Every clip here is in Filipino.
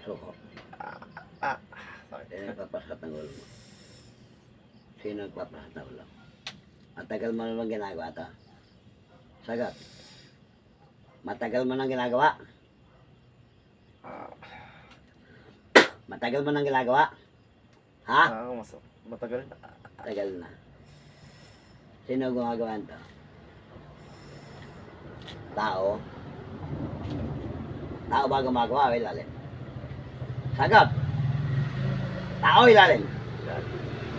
Suko. Ah. Sino nagpapasat ng ulo mo? Sino nagpapasat ng ulo? Matagal mo naman ginagawa to? Sagot. Matagal mo nang ginagawa? Matagal mo nang ginagawa? Ha? Matagal na. Matagal na. Sino gumagawa nito? Tao? Tao ba gumagawa o ilalim? Sagot! Tao o ilalim?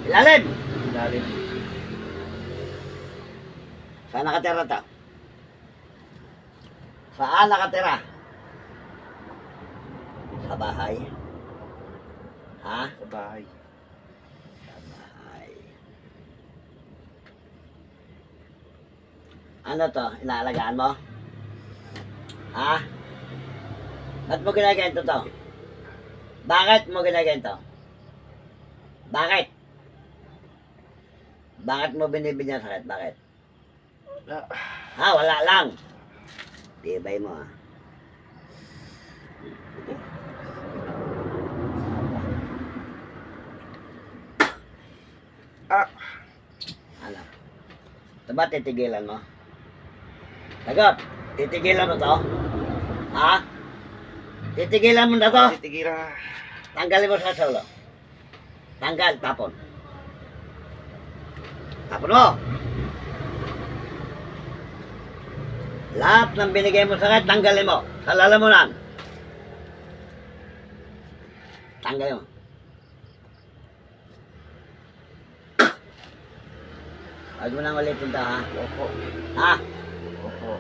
Ilalim! Ilalim. Saan nakatira to? Saan nakatira? Sa bahay? Ha? Sa bahay. Sa bahay. Ano to? Inaalagaan mo? Ha? Ba't mo ginaganto to? Bakit mo ginaganto? Bakit? Bakit mo binibigyan sakit? Bakit? Ha? Wala lang. Tibay mo ha. Ano? Ito ba titigilan mo? Sagot! Titigilan mo to? Ha? Titigilan mo na to? Titigira. Tanggalin mo sa ulo. Tanggal, tapon. Tapon mo! Lahat ng binigay mo sakit, tanggalin mo. Sa lalamunan. Tanggalin mo. Huwag mo nang ulitin to, ha? Opo. Ha? Opo.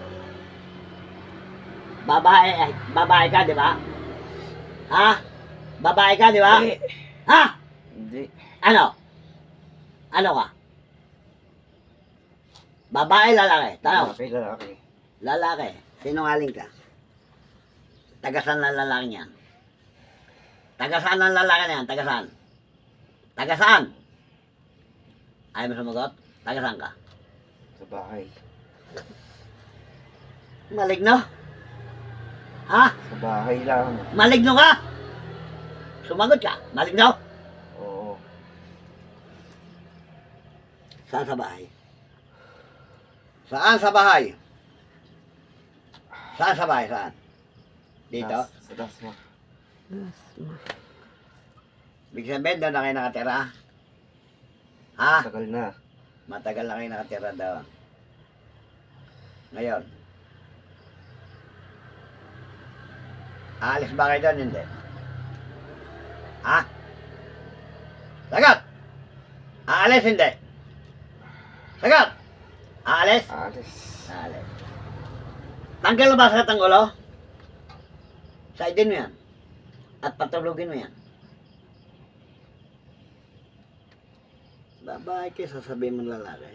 Babae ka, di ba? Ha? Babae ka, di ba? Hindi. Ha? Hindi. Ano? Ano ka? Babae, lalaki? Tanong. Lalaki. Lalaki. Sinungaling ka? Tagasan ng lalaki niyan? Tagasan ng lalaki niyan? Tagasan? Tagasaan? Ayaw mo sumagot? Tagasan ka? Sa bahay. Maligno? Ha? Sa bahay lang. Maligno ka? Sumagot ka? Maligno? Oo. Saan sa bahay? Saan sa bahay? Saan sa bahay? Saan? Dito? Sa dasma. Big sabihin doon na kayo nakatira? Ha? Matagal na. Matagal na kayo nakatira doon. Ngayon. Aalis ba kayo doon? Hindi. Ha? Sagot! Aalis hindi? Sagot! Aalis? Alis. Aalis. Tanggal na ba sa ulo? Saidin mo yan. At patulugin mo yan. Babae kayo, sasabihin mo lalaki.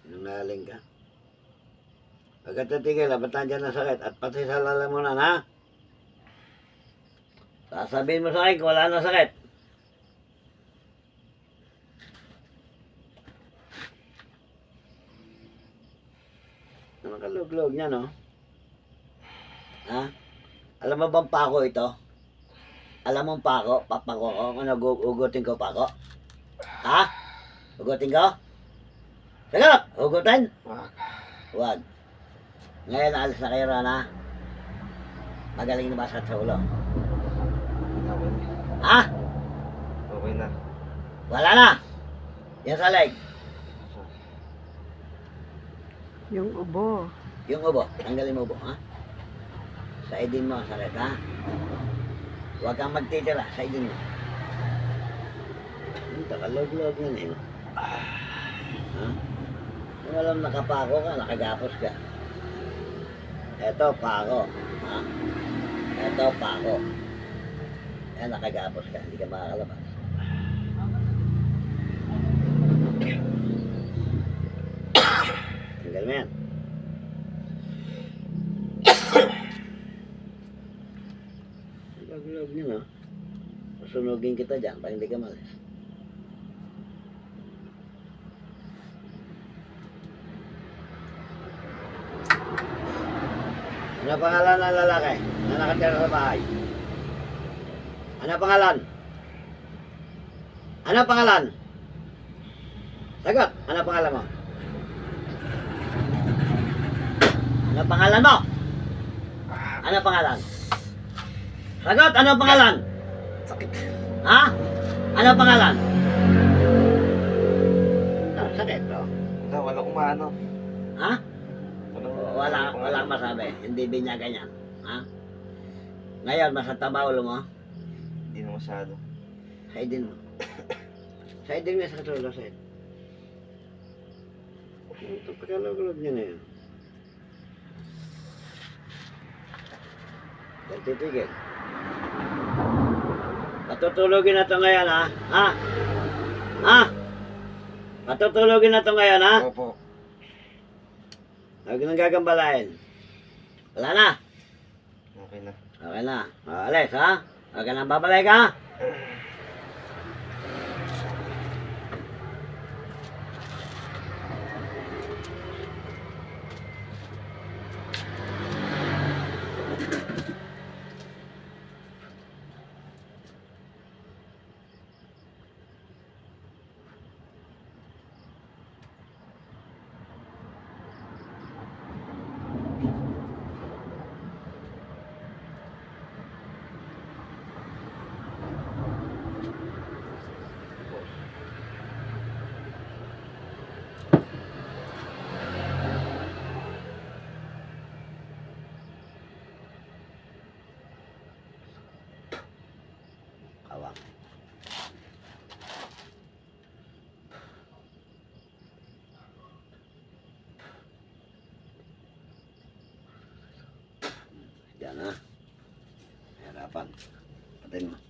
Sinungaling ka. Pagkat natigil, ba't nandiyan na sakit? At pati sa lalamunan, ha? Sasabihin mo sa akin kung wala na sakit. Ano kalog-log niya, no? Ha? Alam mo bang pako ito? Alam mo pako? Papako ko? Ano, ugutin ko pako? Ha? Ugutin ko? Sagot! Ugutin? Wag. Huwag. Ngayon, alis na kayo, Rana. Magaling na ba sa ulo? Okay na. Ha? Okay na. Wala na. Yan sa leg. Yung ubo. Yung ubo. Tanggalin mo ubo, ha? Saidin mo ang sakit, ha? Huwag kang magtitira. Saidin mo. Yung takalog-log yun, eh. Ha? Kung alam nakapako ka, nakagapos ka. Eto, pako. Ha? Eto, pako. Yan, nakagapos ka. Hindi ka makakalabas. Tanggal mo yan. Log-log nyo, no? Sunugin kita dyan pag hindi ka malis. Ano pangalan ng lalaki na nakatira sa bahay? Ano pangalan? Ano pangalan? Sagot! Ano pangalan mo? Ano pangalan mo? Ano pangalan? Sagot! Ano pangalan? Sakit. Ha? Ano pangalan? Ah, sakit, oh. Wala, walang umano. Ha? Walang Wala masabi. Hindi binyagan yan. Ha? Ngayon, masataba ulo mo. Hindi na masyado. Saidin mo. Saidin mo sa tulo, Said. Ito pagkalagulog niya na yun. Huwag titigil. Patutulogin na to ngayon, ha? Ha? Ha? Patutulogin na to ngayon, ha? Opo. Huwag nang gagambalain. Wala na. Okay na. Okay na. Alis, ha? Huwag ka nang babalik, ha? Kawang. Diyan, ha? Hirapan. Patayin mo.